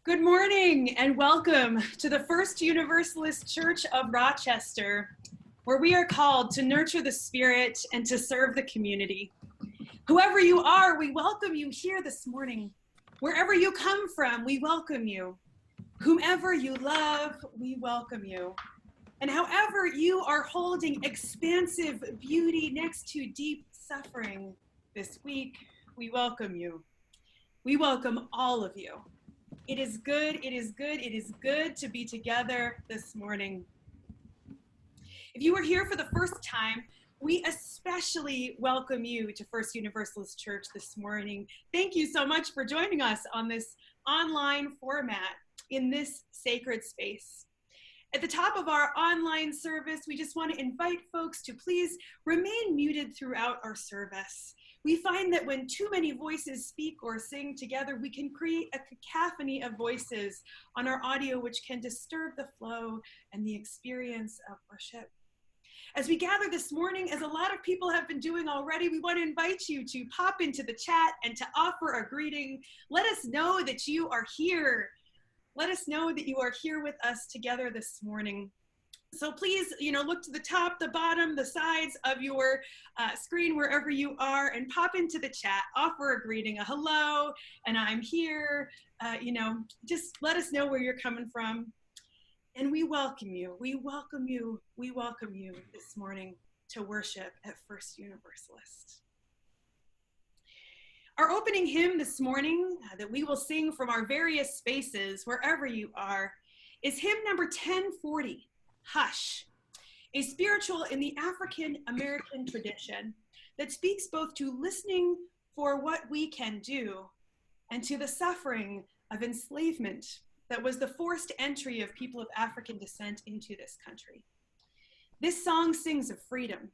Good morning and welcome to the First Universalist Church of Rochester, where we are called to nurture the spirit and to serve the community. Whoever you are, we welcome you here this morning. Wherever you come from, we welcome you. Whomever you love, we welcome you. And however you are holding expansive beauty next to deep suffering this week, we welcome you. We welcome all of you. It is good to be together this morning. If you are here for the first time, we especially welcome you to First Universalist Church this morning. Thank you so much for joining us on this online format in this sacred space. At the top of our online service, we just want to invite folks to please remain muted throughout our service. We find that when too many voices speak or sing together, we can create a cacophony of voices on our audio, which can disturb the flow and the experience of worship. As we gather this morning, as a lot of people have been doing already, we want to invite you to pop into the chat and to offer a greeting. Let us know that you are here. Let us know that you are here with us together this morning. So please, look to the top, the bottom, the sides of your screen, wherever you are, and pop into the chat, offer a greeting, a hello, and I'm here. Just let us know where you're coming from. And we welcome you. We welcome you. We welcome you this morning to worship at First Universalist. Our opening hymn this morning that we will sing from our various spaces, wherever you are, is hymn number 1040. Hush, a spiritual in the African American tradition that speaks both to listening for what we can do and to the suffering of enslavement that was the forced entry of people of African descent into this country. This song sings of freedom,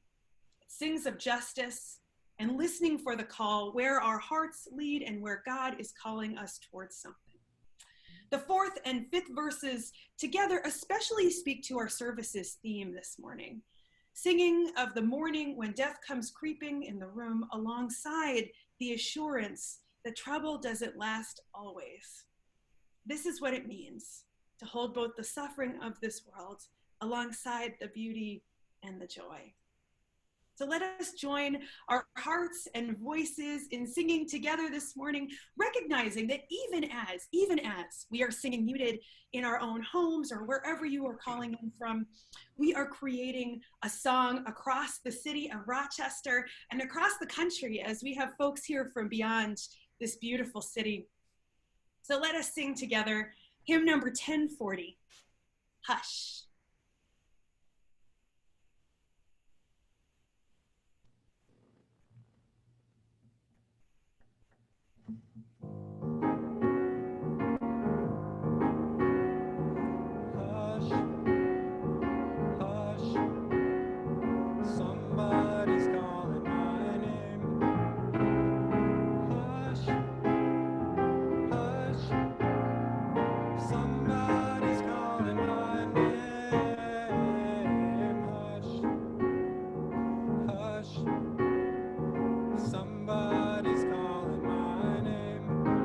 it sings of justice and listening for the call, where our hearts lead and where God is calling us towards something. The fourth and fifth verses together especially speak to our services theme this morning, singing of the morning when death comes creeping in the room alongside the assurance that trouble doesn't last always. This is what it means to hold both the suffering of this world alongside the beauty and the joy. So let us join our hearts and voices in singing together this morning, recognizing that even as we are singing muted in our own homes or wherever you are calling in from, we are creating a song across the city of Rochester and across the country as we have folks here from beyond this beautiful city. So let us sing together hymn number 1040, Hush. Somebody's calling my name.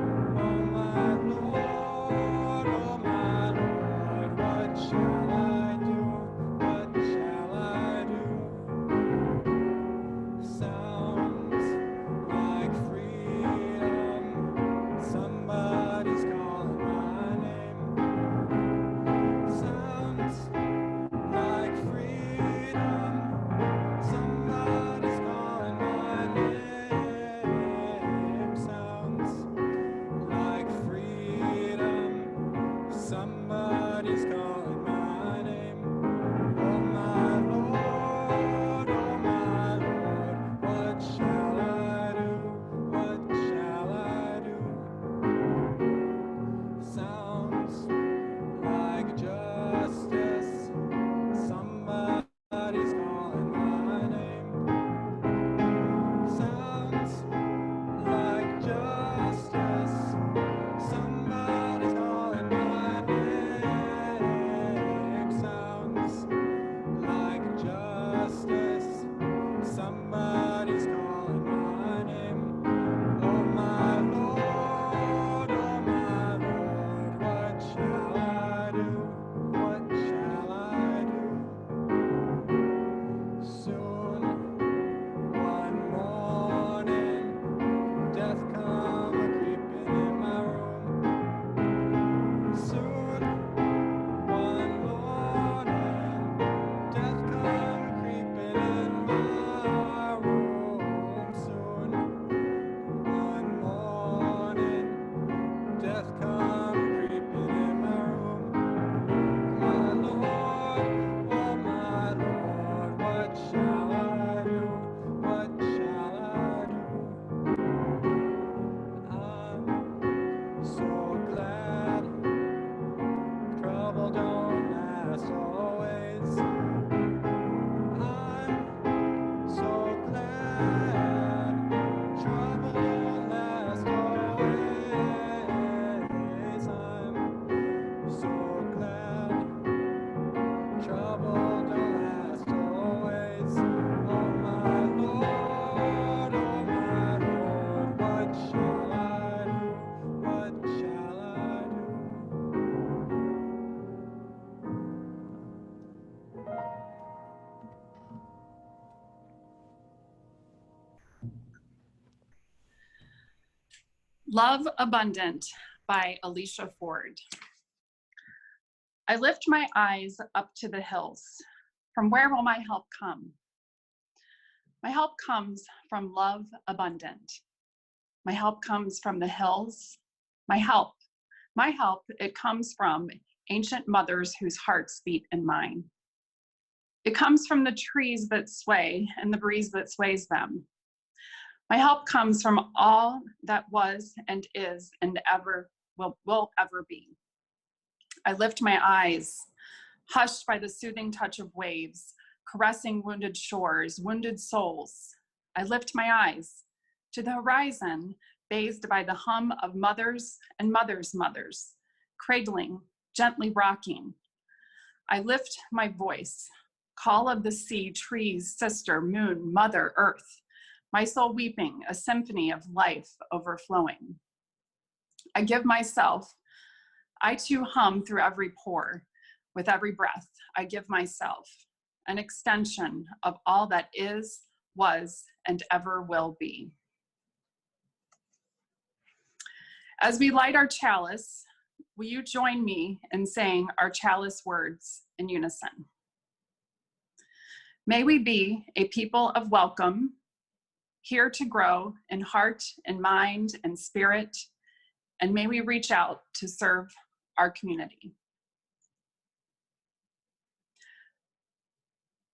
Love Abundant by Alicia Ford. I lift my eyes up to the hills. From where will my help come? My help comes from love abundant. My help comes from the hills. My help, it comes from ancient mothers whose hearts beat in mine. It comes from the trees that sway and the breeze that sways them. My help comes from all that was and is and ever will ever be. I lift my eyes, hushed by the soothing touch of waves, caressing wounded shores, wounded souls. I lift my eyes to the horizon, bathed by the hum of mothers and mothers' mothers, cradling, gently rocking. I lift my voice, call of the sea, trees, sister, moon, mother, earth, my soul weeping, a symphony of life overflowing. I give myself, I too hum through every pore. With every breath, I give myself an extension of all that is, was, and ever will be. As we light our chalice, will you join me in saying our chalice words in unison? May we be a people of welcome, here to grow in heart and mind and spirit, and may we reach out to serve our community.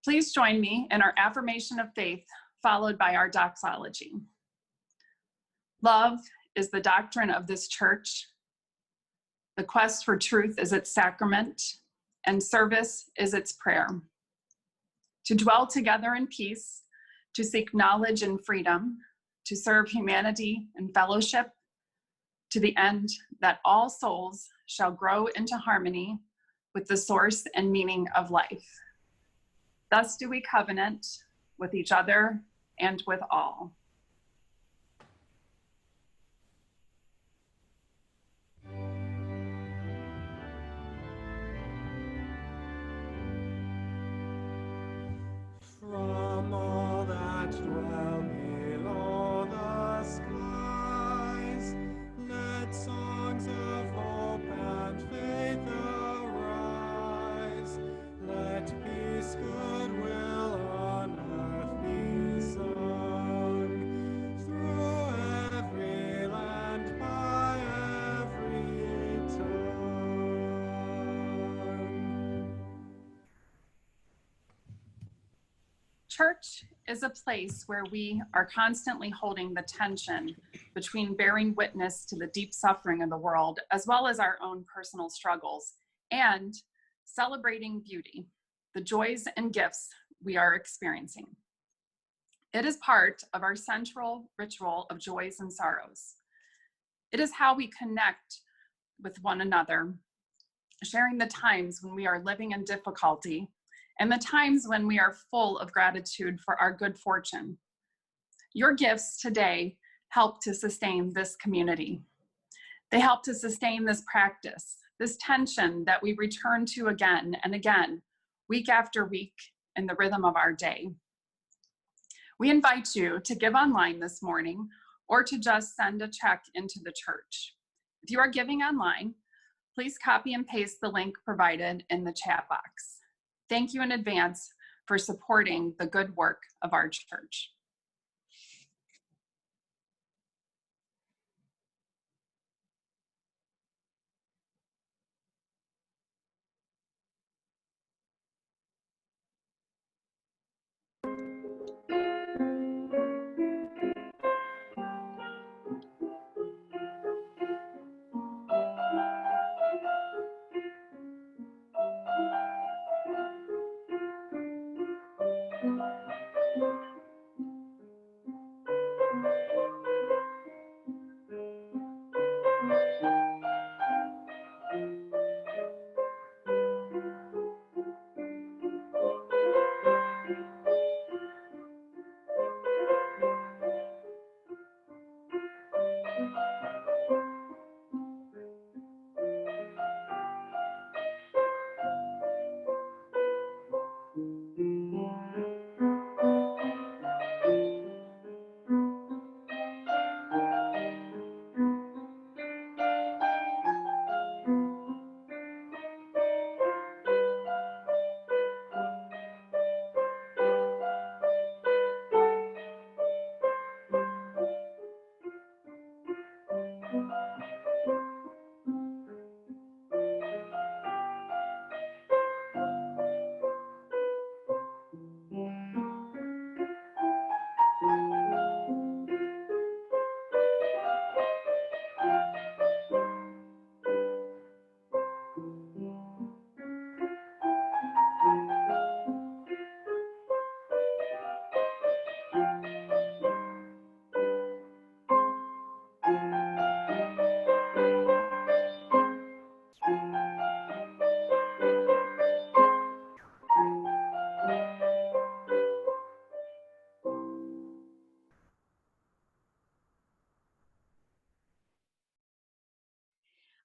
Please join me in our affirmation of faith, followed by our doxology. Love is the doctrine of this church. The quest for truth is its sacrament, and service is its prayer. To dwell together in peace, to seek knowledge and freedom, to serve humanity and fellowship, to the end that all souls shall grow into harmony with the source and meaning of life. Thus do we covenant with each other and with all. From all that dwell below the skies, let songs of hope and faith arise. Let peace, goodwill on earth be sung, through every land, by every tongue. Church is a place where we are constantly holding the tension between bearing witness to the deep suffering of the world, as well as our own personal struggles, and celebrating beauty, the joys and gifts we are experiencing. It is part of our central ritual of joys and sorrows. It is how we connect with one another, sharing the times when we are living in difficulty and the times when we are full of gratitude for our good fortune. Your gifts today help to sustain this community. They help to sustain this practice, this tension that we return to again and again, week after week, in the rhythm of our day. We invite you to give online this morning or to just send a check into the church. If you are giving online, please copy and paste the link provided in the chat box. Thank you in advance for supporting the good work of our church.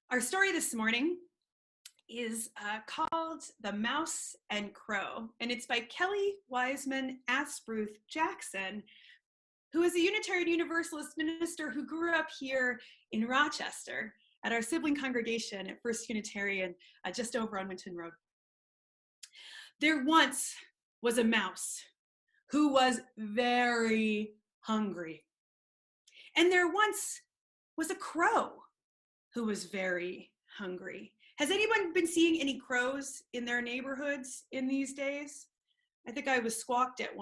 Our story this morning is called The Mouse and Crow, and it's by Kelly Wiseman Asbruth Jackson, who is a Unitarian Universalist minister who grew up here in Rochester at our sibling congregation at First Unitarian, just over on Winton Road. There once was a mouse who was very hungry. And there once was a crow who was very hungry. Has anyone been seeing any crows in their neighborhoods in these days? I think I was squawked at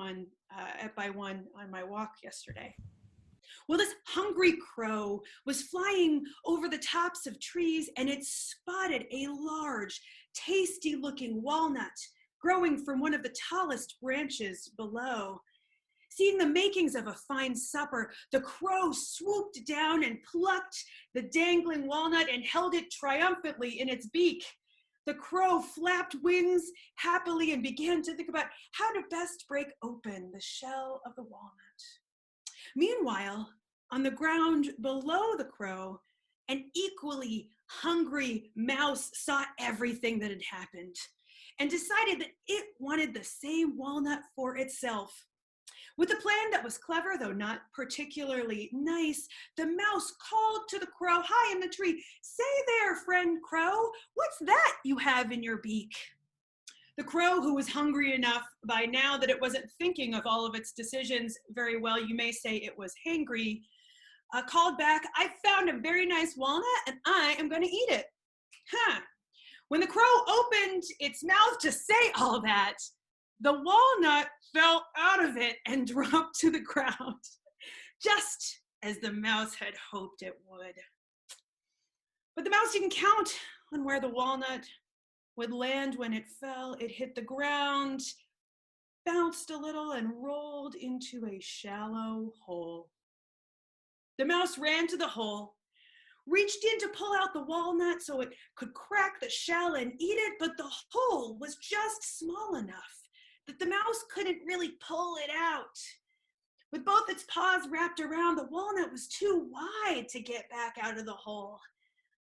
by one on my walk yesterday. Well, this hungry crow was flying over the tops of trees, and it spotted a large, tasty-looking walnut growing from one of the tallest branches below. Seeing the makings of a fine supper, the crow swooped down and plucked the dangling walnut and held it triumphantly in its beak. The crow flapped wings happily and began to think about how to best break open the shell of the walnut. Meanwhile, on the ground below the crow, an equally hungry mouse saw everything that had happened and decided that it wanted the same walnut for itself. With a plan that was clever, though not particularly nice, the mouse called to the crow high in the tree, "Say there, friend crow, what's that you have in your beak?" The crow, who was hungry enough by now that it wasn't thinking of all of its decisions very well, you may say it was hangry, called back, "I found a very nice walnut and I am going to eat it." When the crow opened its mouth to say all that, the walnut fell out of it and dropped to the ground, just as the mouse had hoped it would. But the mouse didn't count on where the walnut would land when it fell. It hit the ground, bounced a little, and rolled into a shallow hole. The mouse ran to the hole, reached in to pull out the walnut so it could crack the shell and eat it, but the hole was just small enough that the mouse couldn't really pull it out. With both its paws wrapped around, the walnut was too wide to get back out of the hole.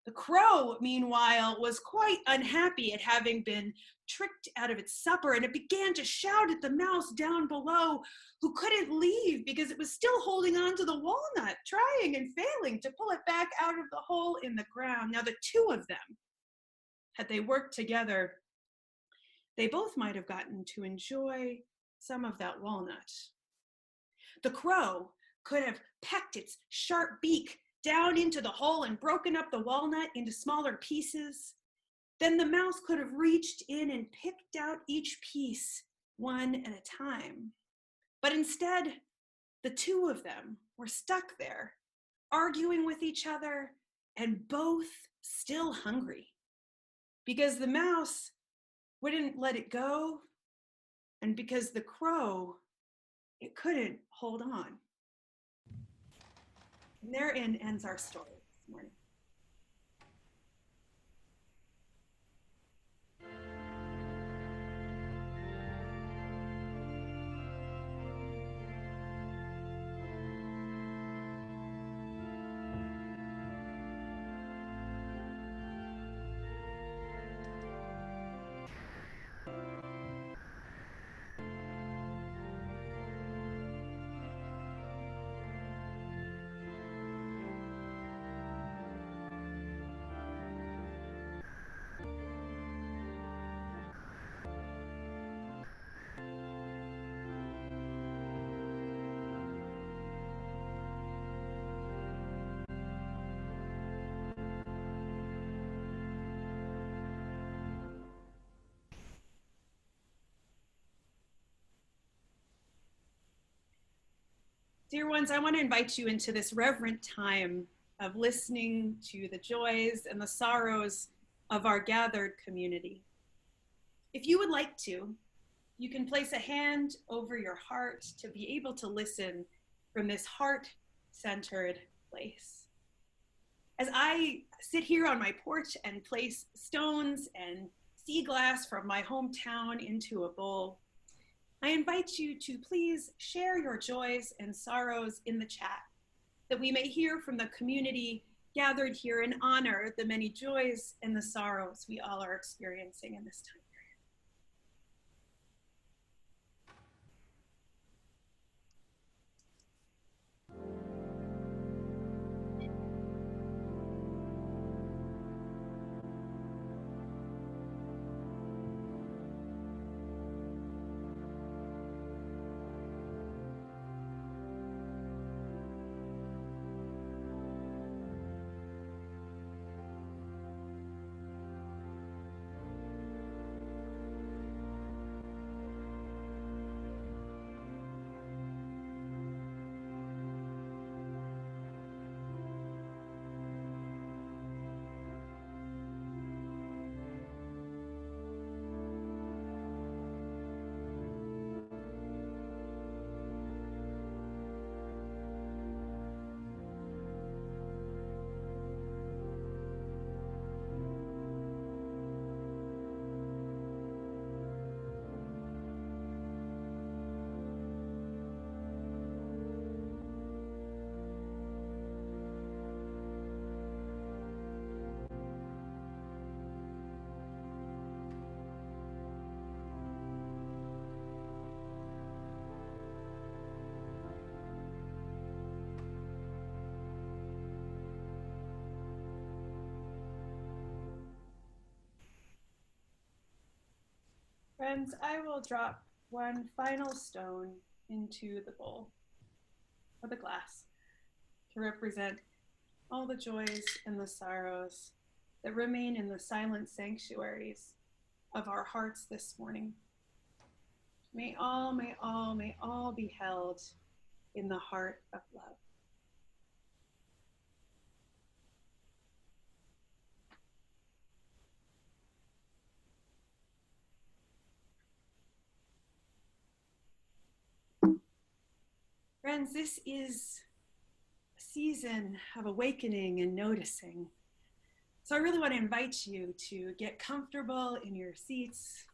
The crow, meanwhile, was quite unhappy at having been tricked out of its supper, and it began to shout at the mouse down below, who couldn't leave because it was still holding on to the walnut, trying and failing to pull it back out of the hole in the ground. Now, the two of them, had they worked together, they both might have gotten to enjoy some of that walnut. The crow could have pecked its sharp beak down into the hole and broken up the walnut into smaller pieces. Then the mouse could have reached in and picked out each piece one at a time. But instead, the two of them were stuck there, arguing with each other and both still hungry, because the mouse wouldn't let it go, and because the crow, it couldn't hold on. And therein ends our story this morning. Dear ones, I want to invite you into this reverent time of listening to the joys and the sorrows of our gathered community. If you would like to, you can place a hand over your heart to be able to listen from this heart-centered place. As I sit here on my porch and place stones and sea glass from my hometown into a bowl, I invite you to please share your joys and sorrows in the chat, that we may hear from the community gathered here and honor the many joys and the sorrows we all are experiencing in this time. Friends, I will drop one final stone into the bowl or the glass to represent all the joys and the sorrows that remain in the silent sanctuaries of our hearts this morning. May all be held in the heart of love. Friends, this is a season of awakening and noticing. So I really want to invite you to get comfortable in your seats,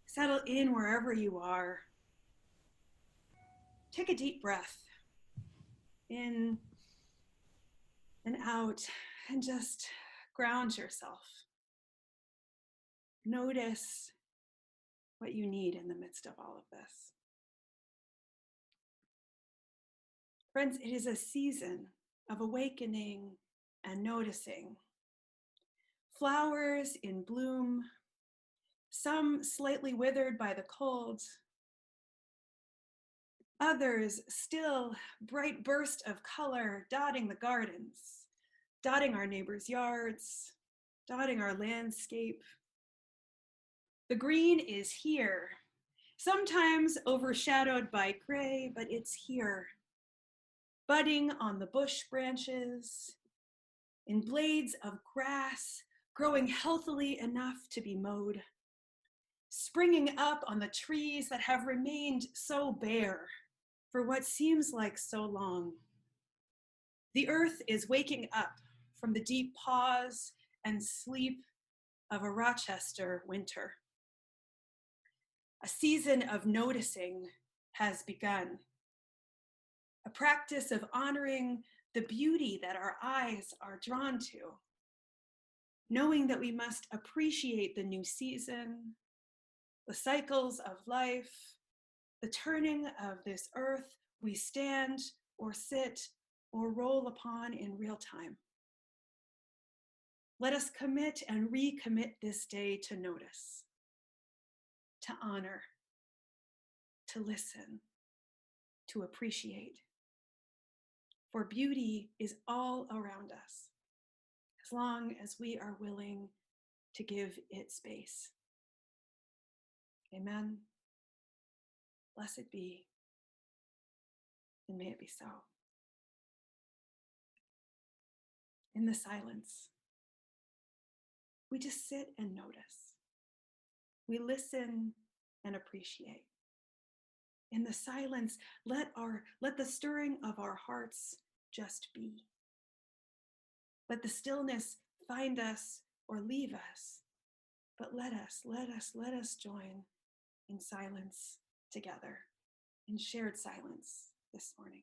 settle in wherever you are. Take a deep breath in and out and just ground yourself. Notice what you need in the midst of all of this. Friends, it is a season of awakening and noticing. Flowers in bloom, some slightly withered by the cold, others still bright burst of color dotting the gardens, dotting our neighbors' yards, dotting our landscape. The green is here, sometimes overshadowed by gray, but it's here, budding on the bush branches, in blades of grass, growing healthily enough to be mowed, springing up on the trees that have remained so bare for what seems like so long. The earth is waking up from the deep pause and sleep of a Rochester winter. A season of noticing has begun. A practice of honoring the beauty that our eyes are drawn to, knowing that we must appreciate the new season, the cycles of life, the turning of this earth we stand or sit or roll upon in real time. Let us commit and recommit this day to notice, to honor, to listen, to appreciate. For beauty is all around us, as long as we are willing to give it space. Amen. Blessed be, and may it be so. In the silence, we just sit and notice. We listen and appreciate. In the silence, let the stirring of our hearts just be. Let the stillness find us or leave us, but let us join in silence together, in shared silence this morning.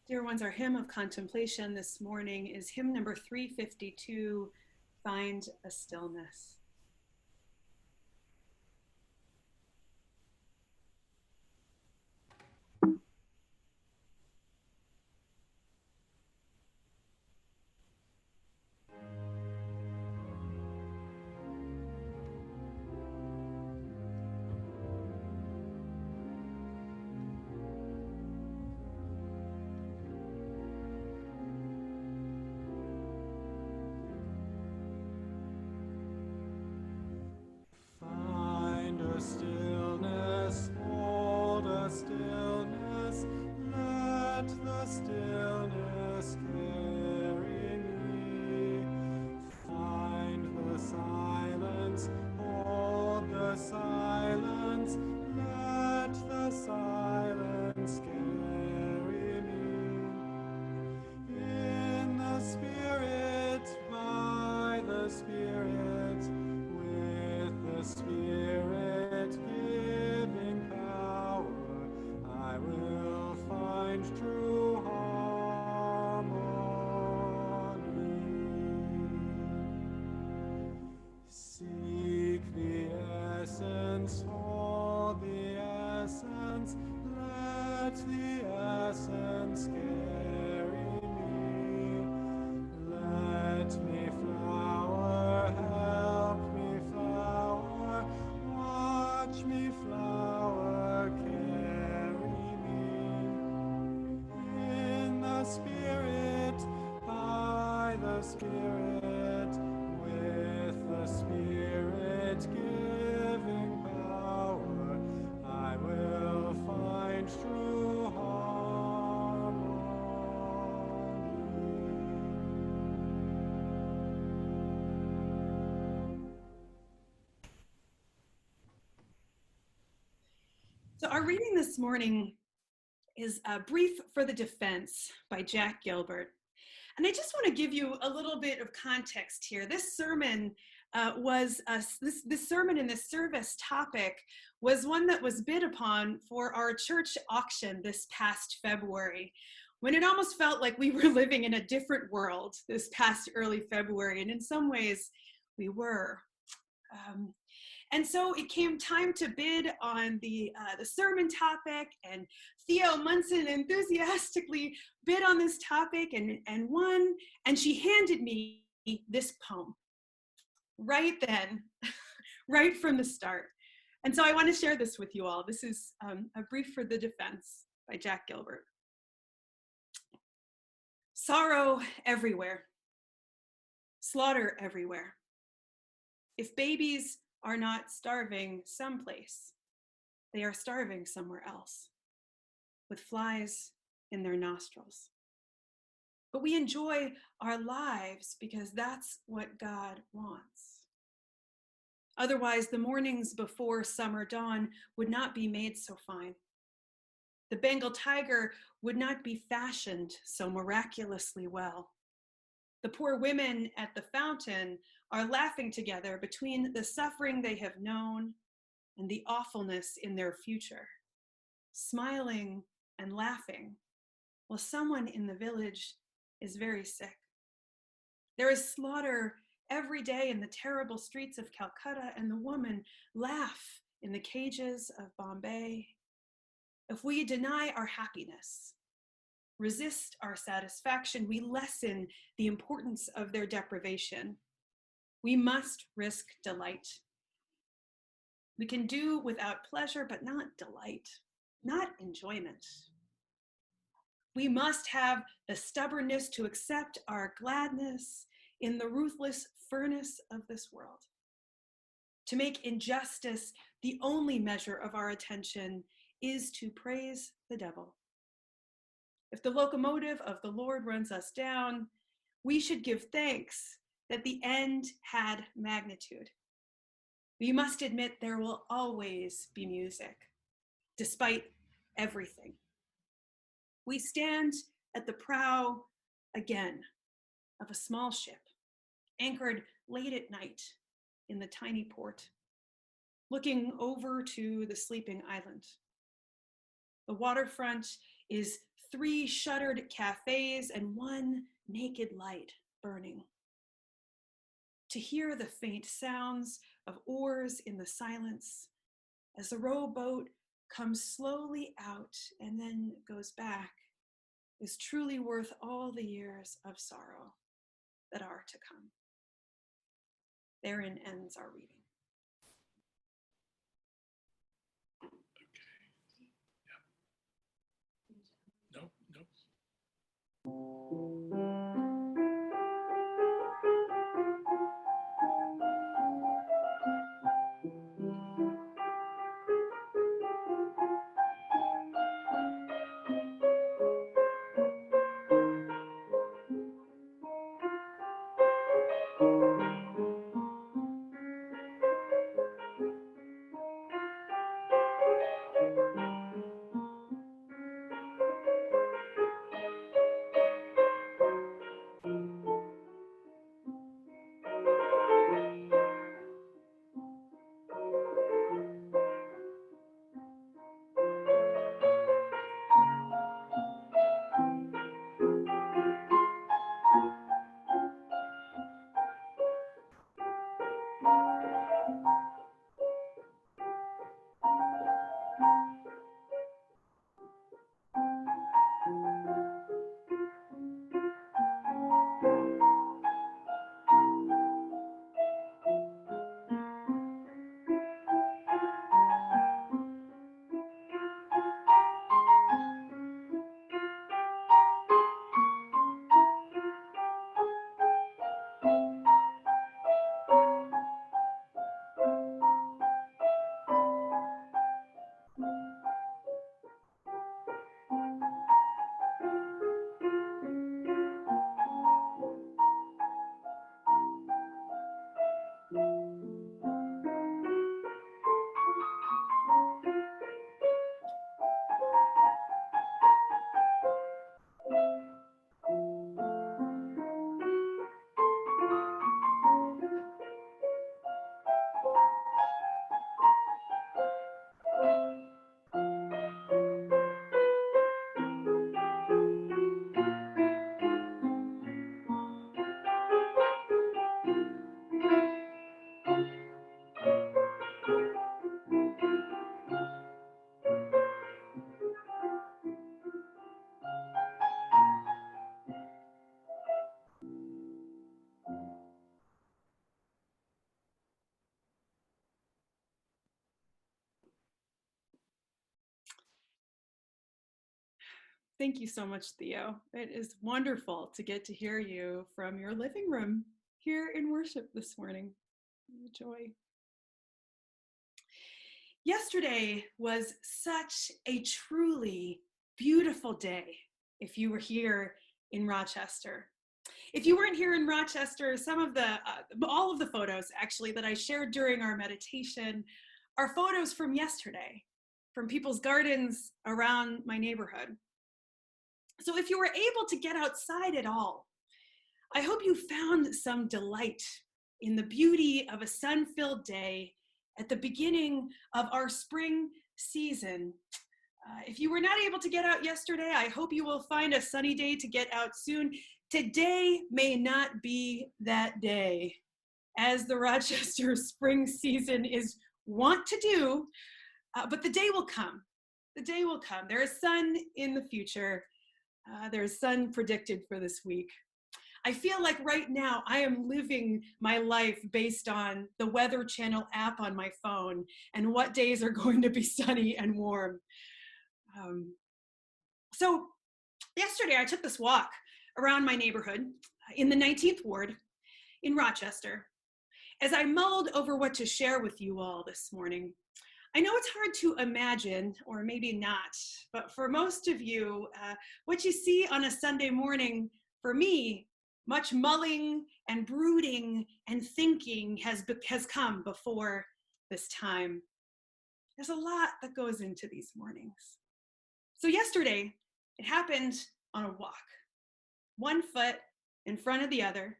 Dear ones, our hymn of contemplation this morning is hymn number 352, Find a Stillness. Find a stillness, hold a stillness, let the stillness carry me. Find the silence, hold the silence, let the silence carry me. In the Spirit, by the Spirit, with the Spirit giving power, I will find true harmony. Seek the essence, hold the essence, let the essence carry me. Let me flower, help me flower, watch me flower, carry me. In the Spirit, by the Spirit, with the Spirit giving power, I will find true harmony. So our reading this morning is a Brief for the Defense by Jack Gilbert. And I just want to give you a little bit of context here. This sermon this sermon in this service topic was one that was bid upon for our church auction this past February, when it almost felt like we were living in a different world this past early February, and in some ways we were. And so it came time to bid on the sermon topic, and Theo Munson enthusiastically bid on this topic and won, and she handed me this poem right then, right from the start. And so I want to share this with you all. This is A Brief for the Defense by Jack Gilbert. Sorrow everywhere, slaughter everywhere. If babies are not starving someplace, they are starving somewhere else, with flies in their nostrils. But we enjoy our lives because that's what God wants. Otherwise, the mornings before summer dawn would not be made so fine. The Bengal tiger would not be fashioned so miraculously well. The poor women at the fountain are laughing together between the suffering they have known and the awfulness in their future, smiling and laughing while someone in the village is very sick. There is slaughter every day in the terrible streets of Calcutta, and the women laugh in the cages of Bombay. If we deny our happiness, resist our satisfaction, we lessen the importance of their deprivation. We must risk delight. We can do without pleasure, but not delight, not enjoyment. We must have the stubbornness to accept our gladness in the ruthless furnace of this world. To make injustice the only measure of our attention is to praise the devil. If the locomotive of the Lord runs us down, we should give thanks that the end had magnitude. We must admit there will always be music, despite everything. We stand at the prow again of a small ship, anchored late at night in the tiny port, looking over to the sleeping island. The waterfront is 3 shuttered cafes, and 1 naked light burning. To hear the faint sounds of oars in the silence as the rowboat comes slowly out and then goes back is truly worth all the years of sorrow that are to come. Therein ends our reading. Nope. Thank you so much, Theo. It is wonderful to get to hear you from your living room here in worship this morning. What a joy. Yesterday was such a truly beautiful day if you were here in Rochester. If you weren't here in Rochester, all of the photos actually that I shared during our meditation are photos from yesterday, from people's gardens around my neighborhood. So if you were able to get outside at all, I hope you found some delight in the beauty of a sun-filled day at the beginning of our spring season. If you were not able to get out yesterday, I hope you will find a sunny day to get out soon. Today may not be that day, as the Rochester spring season is wont to do, but the day will come. The day will come. There is sun in the future. There's sun predicted for this week. I feel like right now I am living my life based on the Weather Channel app on my phone and what days are going to be sunny and warm. So yesterday I took this walk around my neighborhood in the 19th Ward in Rochester. As I mulled over what to share with you all this morning, I know it's hard to imagine, or maybe not, but for most of you, what you see on a Sunday morning, for me, much mulling and brooding and thinking has come before this time. There's a lot that goes into these mornings. So yesterday, it happened on a walk, one foot in front of the other,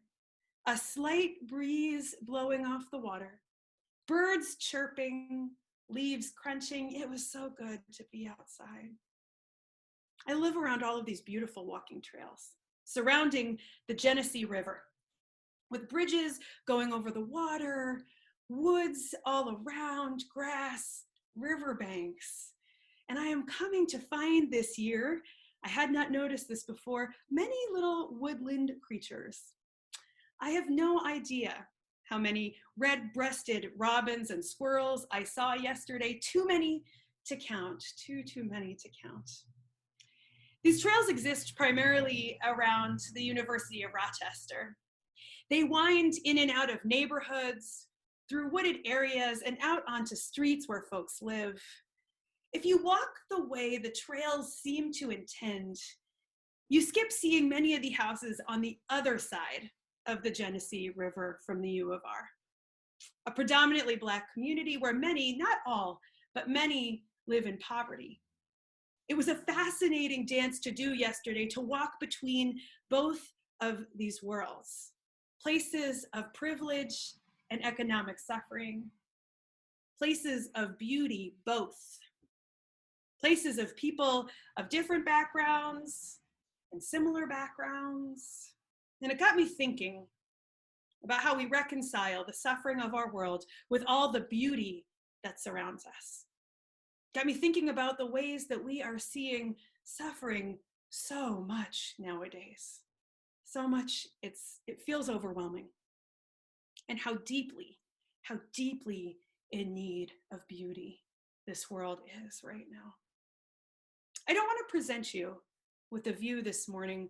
a slight breeze blowing off the water, birds chirping, leaves crunching. It was so good to be outside. I live around all of these beautiful walking trails surrounding the Genesee River, with bridges going over the water, woods all around, grass, riverbanks. And I am coming to find this year, I had not noticed this before, many little woodland creatures. I have no idea how many red-breasted robins and squirrels I saw yesterday. Too many to count, too many to count. These trails exist primarily around the University of Rochester. They wind in and out of neighborhoods, through wooded areas, and out onto streets where folks live. If you walk the way the trails seem to intend, you skip seeing many of the houses on the other side of the Genesee River from the U of R. A predominantly Black community where many, not all, but many live in poverty. It was a fascinating dance to do yesterday, to walk between both of these worlds, places of privilege and economic suffering, places of beauty, both, places of people of different backgrounds and similar backgrounds. And it got me thinking about how we reconcile the suffering of our world with all the beauty that surrounds us. Got me thinking about the ways that we are seeing suffering so much nowadays. So much, it feels overwhelming. And how deeply in need of beauty this world is right now. I don't want to present you with a view this morning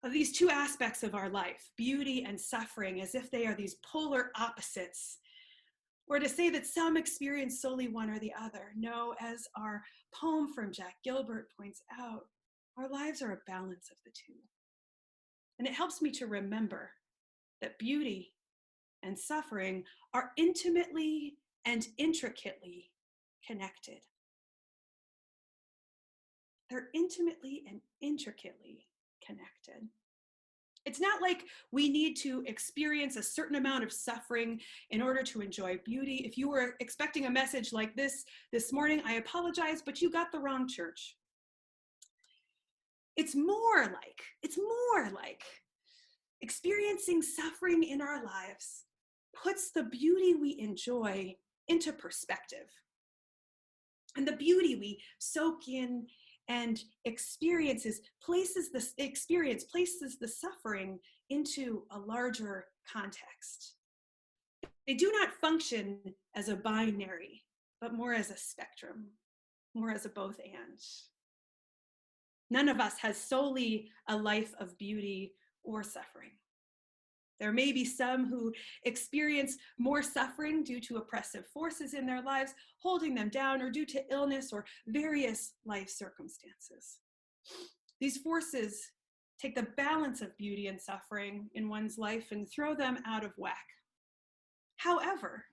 of these two aspects of our life, beauty and suffering, as if they are these polar opposites, or to say that some experience solely one or the other. No, as our poem from Jack Gilbert points out, our lives are a balance of the two. And it helps me to remember that beauty and suffering are intimately and intricately connected. They're intimately and intricately connected. It's not like we need to experience a certain amount of suffering in order to enjoy beauty. If you were expecting a message like this morning, I apologize, but you got the wrong church. It's more like experiencing suffering in our lives puts the beauty we enjoy into perspective. And the beauty we soak in and places the suffering into a larger context. They do not function as a binary, but more as a spectrum, more as a both and. None of us has solely a life of beauty or suffering. There may be some who experience more suffering due to oppressive forces in their lives, holding them down, or due to illness or various life circumstances. These forces take the balance of beauty and suffering in one's life and throw them out of whack. However,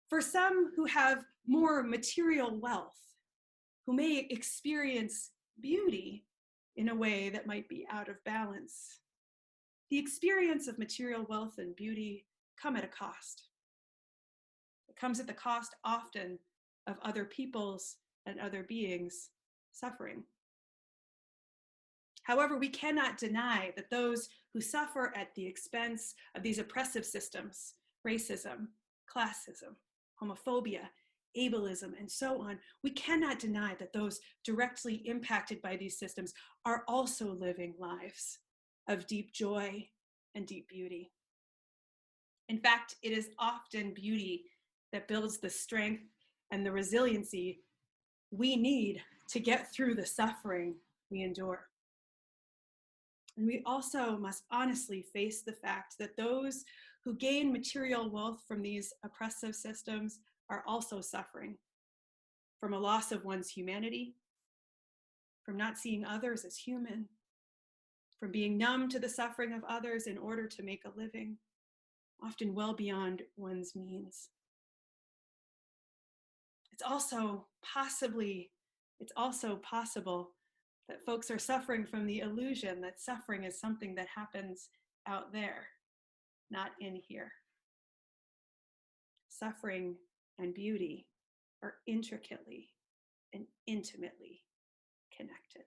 for some who have more material wealth, who may experience beauty in a way that might be out of balance, the experience of material wealth and beauty come at a cost. It comes at the cost often of other people's and other beings' suffering. However, we cannot deny that those who suffer at the expense of these oppressive systems, racism, classism, homophobia, ableism, and so on, we cannot deny that those directly impacted by these systems are also living lives of deep joy and deep beauty. In fact, it is often beauty that builds the strength and the resiliency we need to get through the suffering we endure. And we also must honestly face the fact that those who gain material wealth from these oppressive systems are also suffering from a loss of one's humanity, from not seeing others as human, from being numb to the suffering of others in order to make a living, often well beyond one's means. It's also possible that folks are suffering from the illusion that suffering is something that happens out there, not in here. Suffering and beauty are intricately and intimately connected.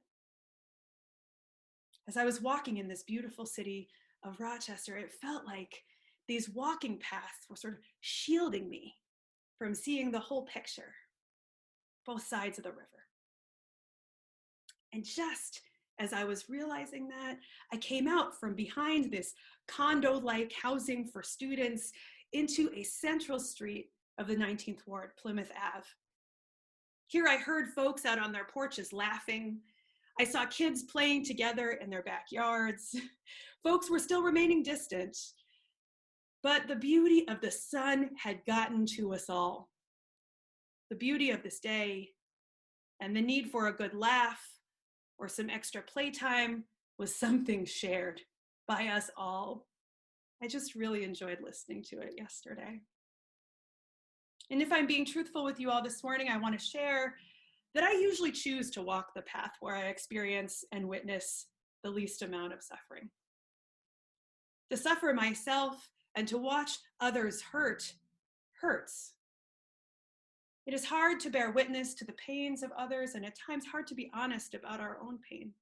As I was walking in this beautiful city of Rochester, it felt like these walking paths were sort of shielding me from seeing the whole picture, both sides of the river. And just as I was realizing that, I came out from behind this condo-like housing for students into a central street of the 19th Ward, Plymouth Ave. Here I heard folks out on their porches laughing. I saw kids playing together in their backyards. Folks were still remaining distant, but the beauty of the sun had gotten to us all. The beauty of this day and the need for a good laugh or some extra playtime was something shared by us all. I just really enjoyed listening to it yesterday. And if I'm being truthful with you all this morning, I want to share that I usually choose to walk the path where I experience and witness the least amount of suffering. To suffer myself and to watch others hurt hurts. It is hard to bear witness to the pains of others, and at times hard to be honest about our own pain.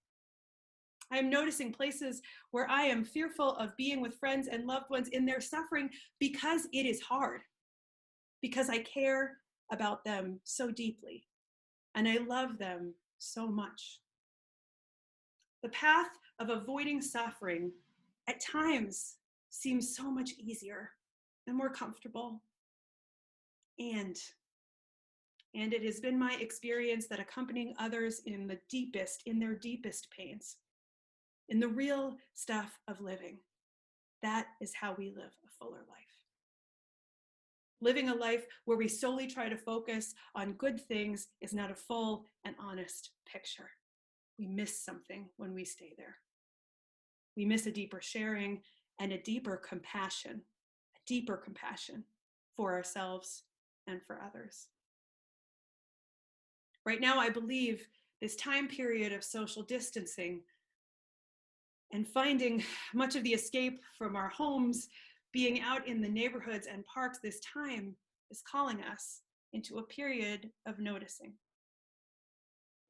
I am noticing places where I am fearful of being with friends and loved ones in their suffering because it is hard, because I care about them so deeply, and I love them so much. The path of avoiding suffering at times seems so much easier and more comfortable. And it has been my experience that accompanying others in their deepest pains, in the real stuff of living, that is how we live a fuller life. Living a life where we solely try to focus on good things is not a full and honest picture. We miss something when we stay there. We miss a deeper sharing and a deeper compassion for ourselves and for others. Right now, I believe this time period of social distancing and finding much of the escape from our homes, being out in the neighborhoods and parks, this time is calling us into a period of noticing.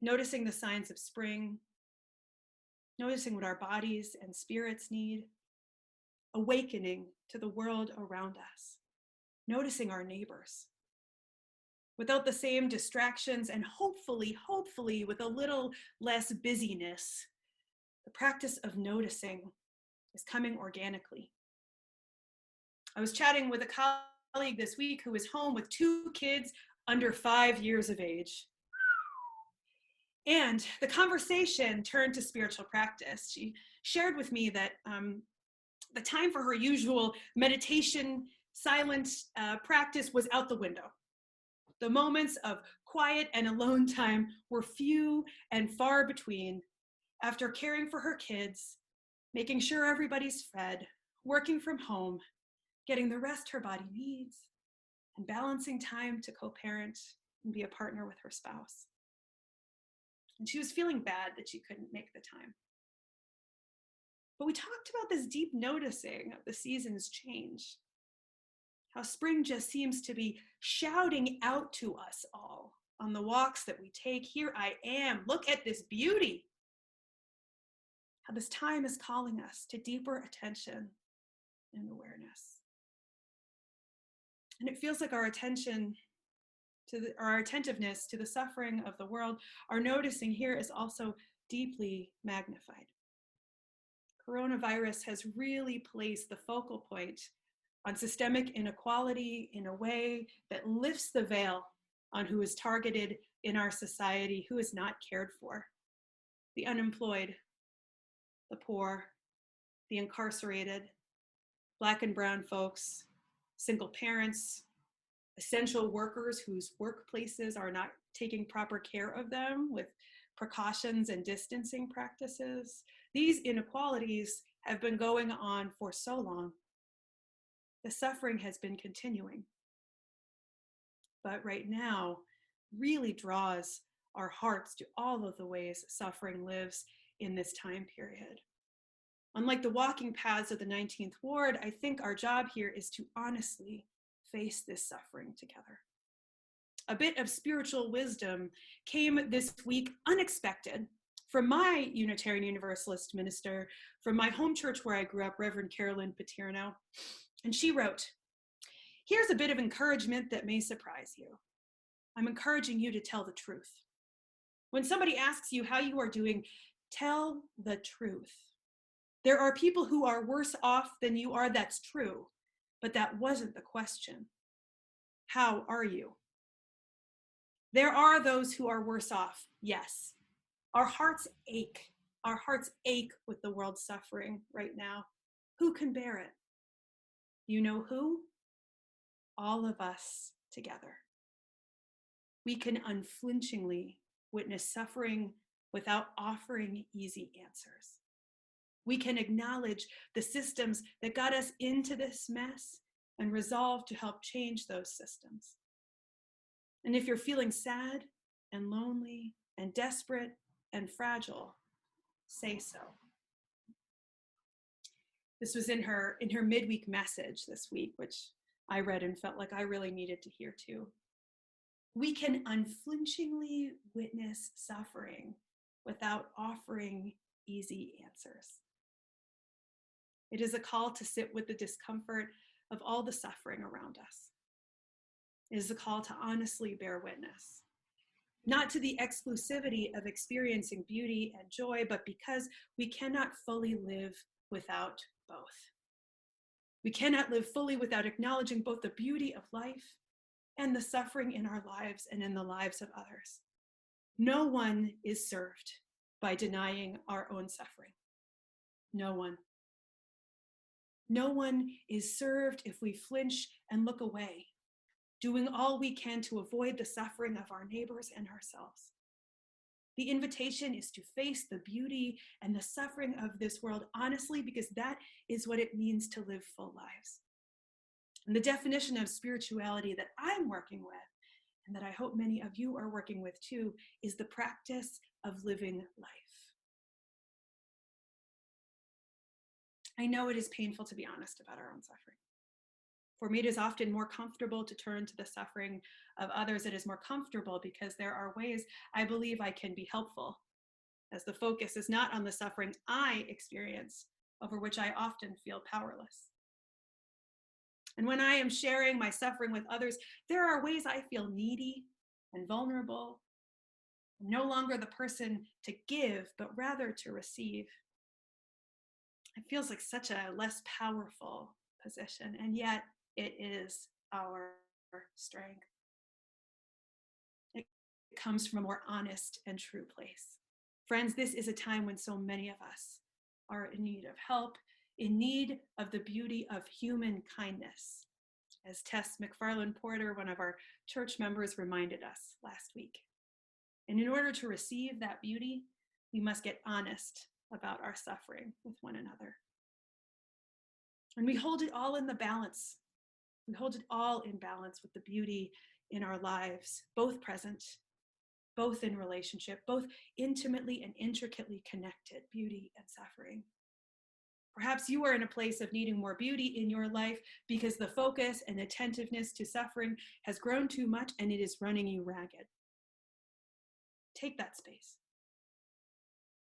Noticing the signs of spring, noticing what our bodies and spirits need, awakening to the world around us, noticing our neighbors. Without the same distractions and hopefully with a little less busyness, the practice of noticing is coming organically. I was chatting with a colleague this week who was home with 2 kids under 5 years of age. And the conversation turned to spiritual practice. She shared with me that the time for her usual meditation, silent practice was out the window. The moments of quiet and alone time were few and far between after caring for her kids, making sure everybody's fed, working from home, getting the rest her body needs, and balancing time to co-parent and be a partner with her spouse. And she was feeling bad that she couldn't make the time. But we talked about this deep noticing of the seasons change. How spring just seems to be shouting out to us all on the walks that we take. Here I am, look at this beauty. How this time is calling us to deeper attention and awareness. And it feels like our attentiveness to the suffering of the world, our noticing here is also deeply magnified. Coronavirus has really placed the focal point on systemic inequality in a way that lifts the veil on who is targeted in our society, who is not cared for. The unemployed, the poor, the incarcerated, Black and brown folks, single parents, essential workers whose workplaces are not taking proper care of them with precautions and distancing practices. These inequalities have been going on for so long. The suffering has been continuing. But right now really draws our hearts to all of the ways suffering lives in this time period. Unlike the walking paths of the 19th Ward, I think our job here is to honestly face this suffering together. A bit of spiritual wisdom came this week unexpected From my Unitarian Universalist minister, from my home church where I grew up, Reverend Carolyn Paterno, and she wrote, "Here's a bit of encouragement that may surprise you. I'm encouraging you to tell the truth. When somebody asks you how you are doing, tell the truth. There are people who are worse off than you are, that's true, but that wasn't the question. How are you? There are those who are worse off, yes. Our hearts ache. Our hearts ache with the world suffering right now. Who can bear it? You know who? All of us together. We can unflinchingly witness suffering without offering easy answers. We can acknowledge the systems that got us into this mess and resolve to help change those systems. And if you're feeling sad and lonely and desperate and fragile, say so." This was in her midweek message this week, which I read and felt like I really needed to hear too. We can unflinchingly witness suffering without offering easy answers. It is a call to sit with the discomfort of all the suffering around us. It is a call to honestly bear witness, not to the exclusivity of experiencing beauty and joy, but because we cannot fully live without both. We cannot live fully without acknowledging both the beauty of life and the suffering in our lives and in the lives of others. No one is served by denying our own suffering. No one. No one is served if we flinch and look away, doing all we can to avoid the suffering of our neighbors and ourselves. The invitation is to face the beauty and the suffering of this world honestly, because that is what it means to live full lives. And the definition of spirituality that I'm working with, and that I hope many of you are working with too, is the practice of living life. I know it is painful to be honest about our own suffering. For me, it is often more comfortable to turn to the suffering of others. It is more comfortable because there are ways I believe I can be helpful, as the focus is not on the suffering I experience, over which I often feel powerless. And when I am sharing my suffering with others, there are ways I feel needy and vulnerable. I'm no longer the person to give, but rather to receive. It feels like such a less powerful position, and yet it is our strength. It comes from a more honest and true place. Friends, this is a time when so many of us are in need of help, in need of the beauty of human kindness, as Tess McFarland Porter, one of our church members, reminded us last week. And in order to receive that beauty, we must get honest about our suffering with one another. And we hold it all in the balance. We hold it all in balance with the beauty in our lives, both present, both in relationship, both intimately and intricately connected, beauty and suffering. Perhaps you are in a place of needing more beauty in your life because the focus and attentiveness to suffering has grown too much and it is running you ragged. Take that space.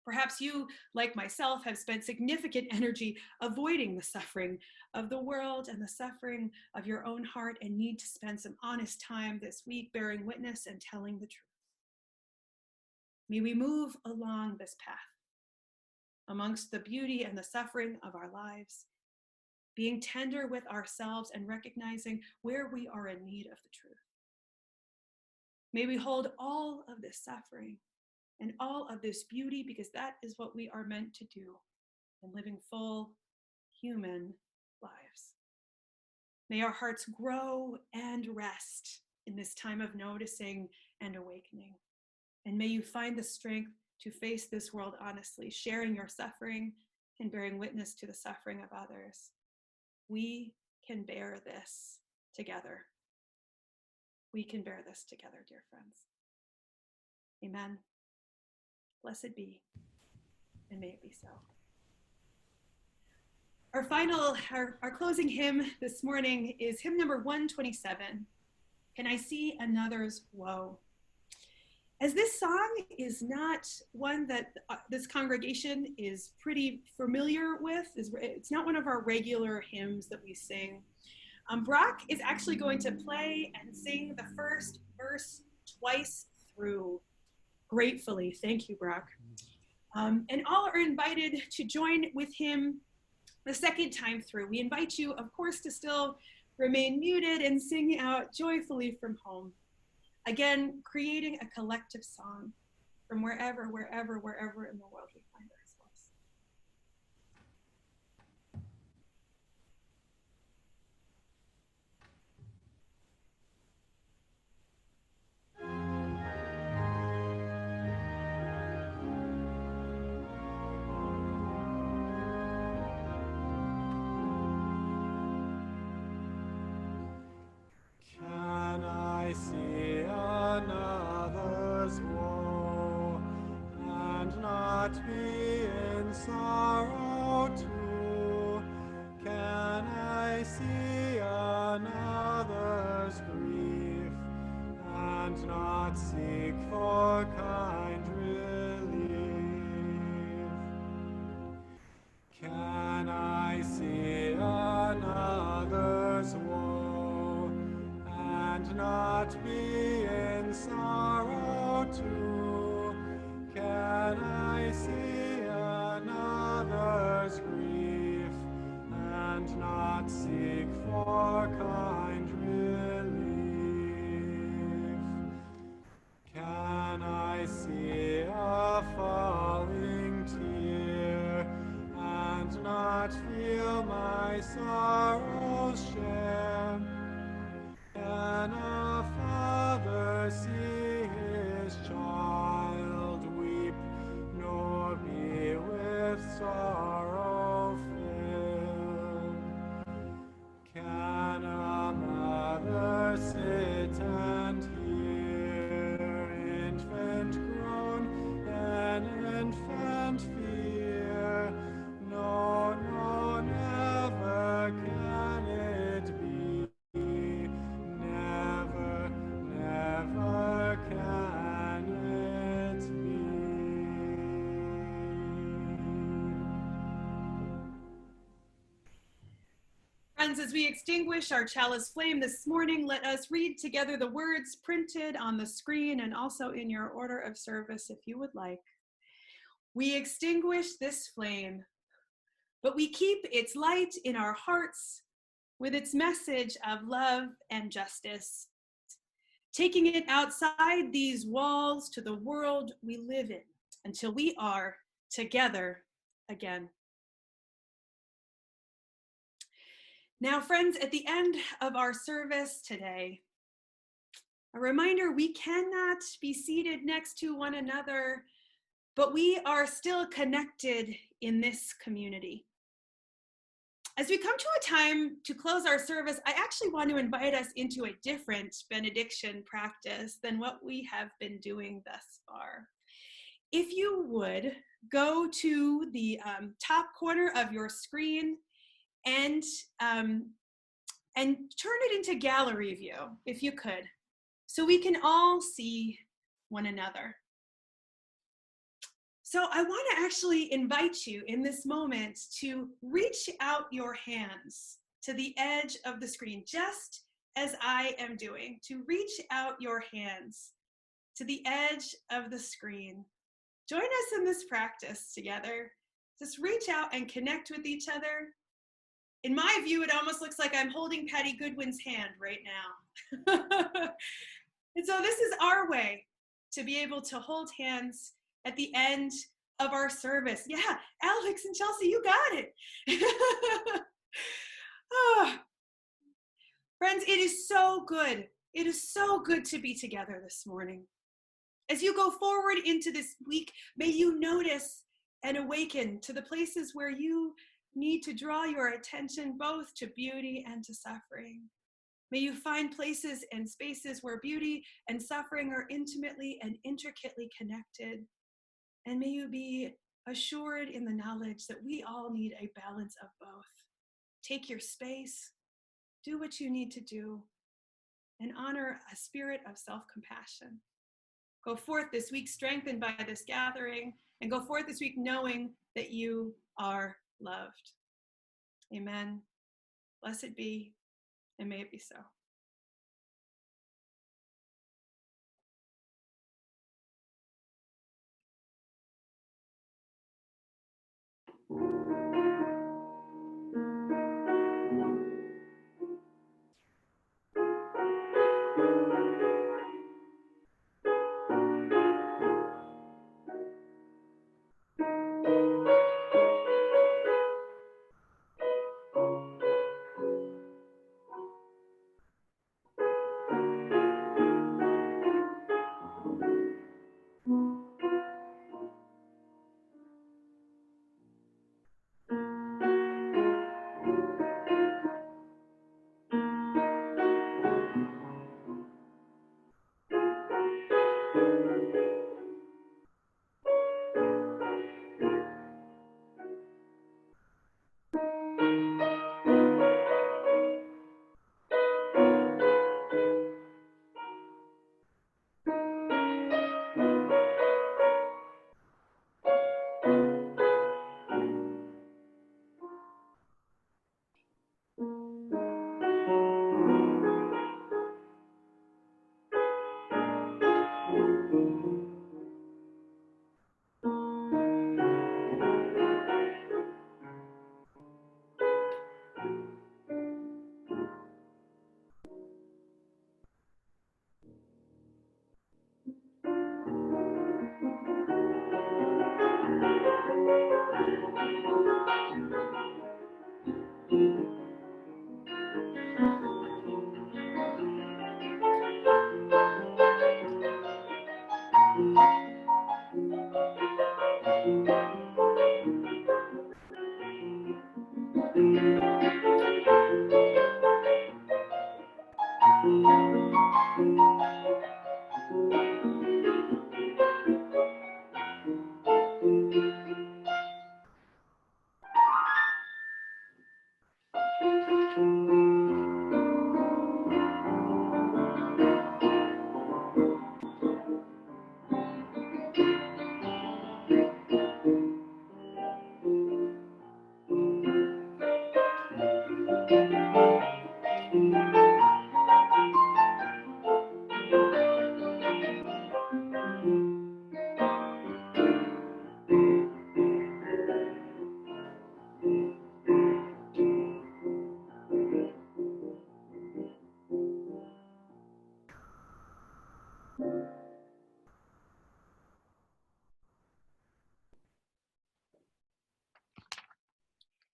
Perhaps you, like myself, have spent significant energy avoiding the suffering of the world and the suffering of your own heart and need to spend some honest time this week bearing witness and telling the truth. May we move along this path amongst the beauty and the suffering of our lives, being tender with ourselves and recognizing where we are in need of the truth. May we hold all of this suffering and all of this beauty, because that is what we are meant to do in living full human lives. May our hearts grow and rest in this time of noticing and awakening. And may you find the strength to face this world honestly, sharing your suffering and bearing witness to the suffering of others. We can bear this together. We can bear this together, dear friends. Amen. Blessed be, and may it be so. Our closing hymn this morning is hymn number 127, Can I See Another's Woe? As this song is not one that this congregation is pretty familiar with, it's not one of our regular hymns that we sing, Brock is actually going to play and sing the first verse twice through, gratefully. Thank you, Brock. And all are invited to join with him the second time through. We invite you, of course, to still remain muted and sing out joyfully from home. Again, creating a collective song from wherever in the world we find ourselves. Can I see another's woe and not be in sorrow too? Can I see another's grief and not seek for kind relief? Can I see another's woe and not be in sorrow too? Can I see another's grief and not seek for kind relief? Can I see a falling tear and not feel my sorrows share? Can a father see his child weep, nor be with sorrow filled? Can a mother sit and hear infant groan and infant fear? No, no, never can it be. Never, never can it be. Friends, as we extinguish our chalice flame this morning, let us read together the words printed on the screen and also in your order of service if you would like. We extinguish this flame, but we keep its light in our hearts with its message of love and justice, taking it outside these walls to the world we live in until we are together again. Now, friends, at the end of our service today, a reminder, we cannot be seated next to one another, but we are still connected in this community. As we come to a time to close our service, I actually want to invite us into a different benediction practice than what we have been doing thus far. If you would, go to the top corner of your screen and turn it into gallery view, if you could, so we can all see one another. So I want to actually invite you in this moment to reach out your hands to the edge of the screen, just as I am doing, to reach out your hands to the edge of the screen. Join us in this practice together. Just reach out and connect with each other. In my view, it almost looks like I'm holding Patty Goodwin's hand right now. And so this is our way to be able to hold hands at the end of our service. Yeah, Alex and Chelsea, you got it. Oh. Friends, it is so good. It is so good to be together this morning. As you go forward into this week, may you notice and awaken to the places where you need to draw your attention both to beauty and to suffering. May you find places and spaces where beauty and suffering are intimately and intricately connected. And may you be assured in the knowledge that we all need a balance of both. Take your space, do what you need to do, and honor a spirit of self-compassion. Go forth this week strengthened by this gathering, and go forth this week knowing that you are loved. Amen. Blessed be, and may it be so.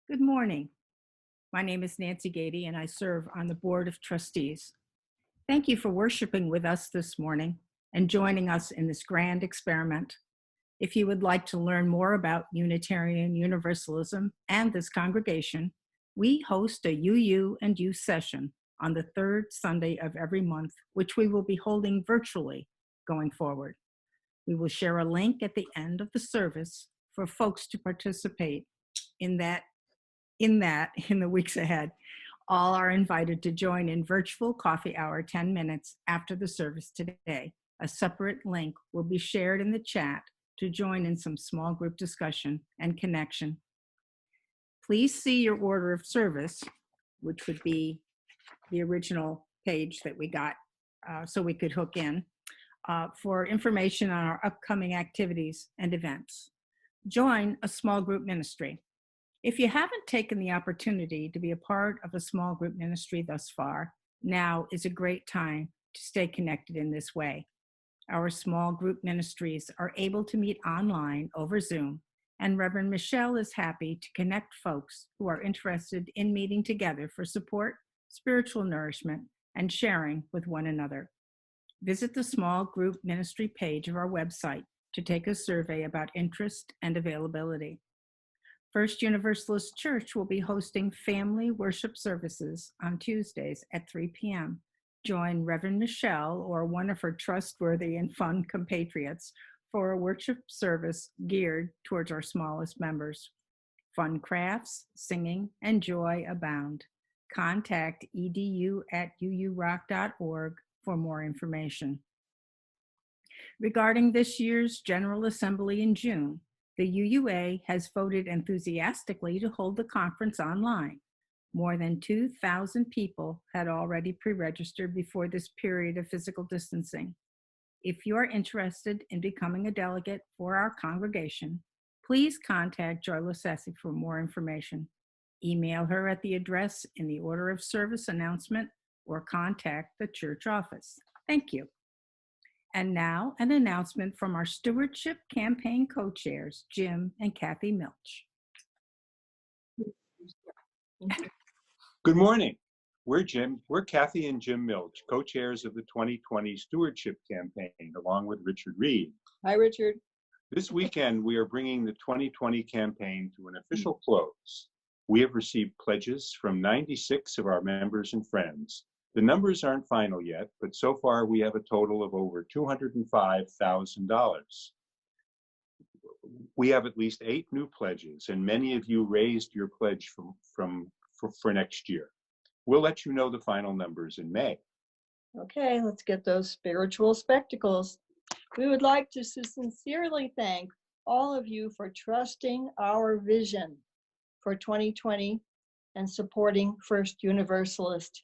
Good morning. My name is Nancy Gady, and I serve on the Board of Trustees. Thank you for worshiping with us this morning and joining us in this grand experiment. If you would like to learn more about Unitarian Universalism and this congregation, we host a UU and U session on the third Sunday of every month, which we will be holding virtually going forward. We will share a link at the end of the service for folks to participate in the weeks ahead. All are invited to join in virtual coffee hour 10 minutes after the service today. A separate link will be shared in the chat to join in some small group discussion and connection. Please see your order of service, which would be the original page that we got so we could hook in, for information on our upcoming activities and events. Join a small group ministry. If you haven't taken the opportunity to be a part of a small group ministry thus far, now is a great time to stay connected in this way. Our small group ministries are able to meet online over Zoom, and Reverend Michelle is happy to connect folks who are interested in meeting together for support, spiritual nourishment, and sharing with one another. Visit the small group ministry page of our website to take a survey about interest and availability. First Universalist Church will be hosting family worship services on Tuesdays at 3 p.m. Join Reverend Michelle or one of her trustworthy and fun compatriots for a worship service geared towards our smallest members. Fun crafts, singing, and joy abound. Contact edu@uuroc.org for more information. Regarding this year's General Assembly in June, the UUA has voted enthusiastically to hold the conference online. More than 2,000 people had already pre-registered before this period of physical distancing. If you are interested in becoming a delegate for our congregation, please contact Joy Lasessi for more information. Email her at the address in the order of service announcement or contact the church office. Thank you. And now an announcement from our stewardship campaign co-chairs, Jim and Kathy Milch. Good morning. We're Kathy and Jim Milch, co-chairs of the 2020 Stewardship Campaign, along with Richard Reed. Hi, Richard. This weekend, we are bringing the 2020 campaign to an official close. We have received pledges from 96 of our members and friends. The numbers aren't final yet, but so far we have a total of over $205,000. We have at least 8 new pledges, and many of you raised your pledge for next year. We'll let you know the final numbers in May. Okay, let's get those spiritual spectacles. We would like to sincerely thank all of you for trusting our vision for 2020 and supporting First Universalist.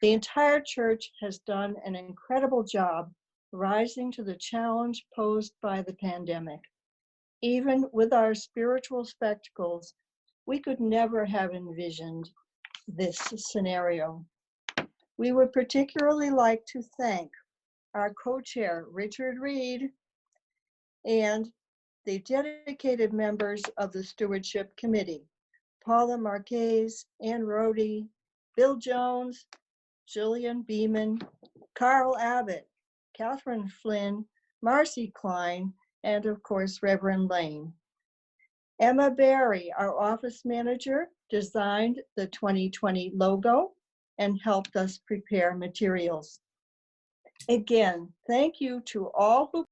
The entire church has done an incredible job rising to the challenge posed by the pandemic. Even with our spiritual spectacles, we could never have envisioned this scenario. We would particularly like to thank our co-chair, Richard Reed, and the dedicated members of the Stewardship Committee, Paula Marquez, Ann Rohde, Bill Jones, Jillian Beeman, Carl Abbott, Catherine Flynn, Marcy Klein, and of course, Reverend Lane. Emma Berry, our office manager, designed the 2020 logo and helped us prepare materials. Again, thank you to all who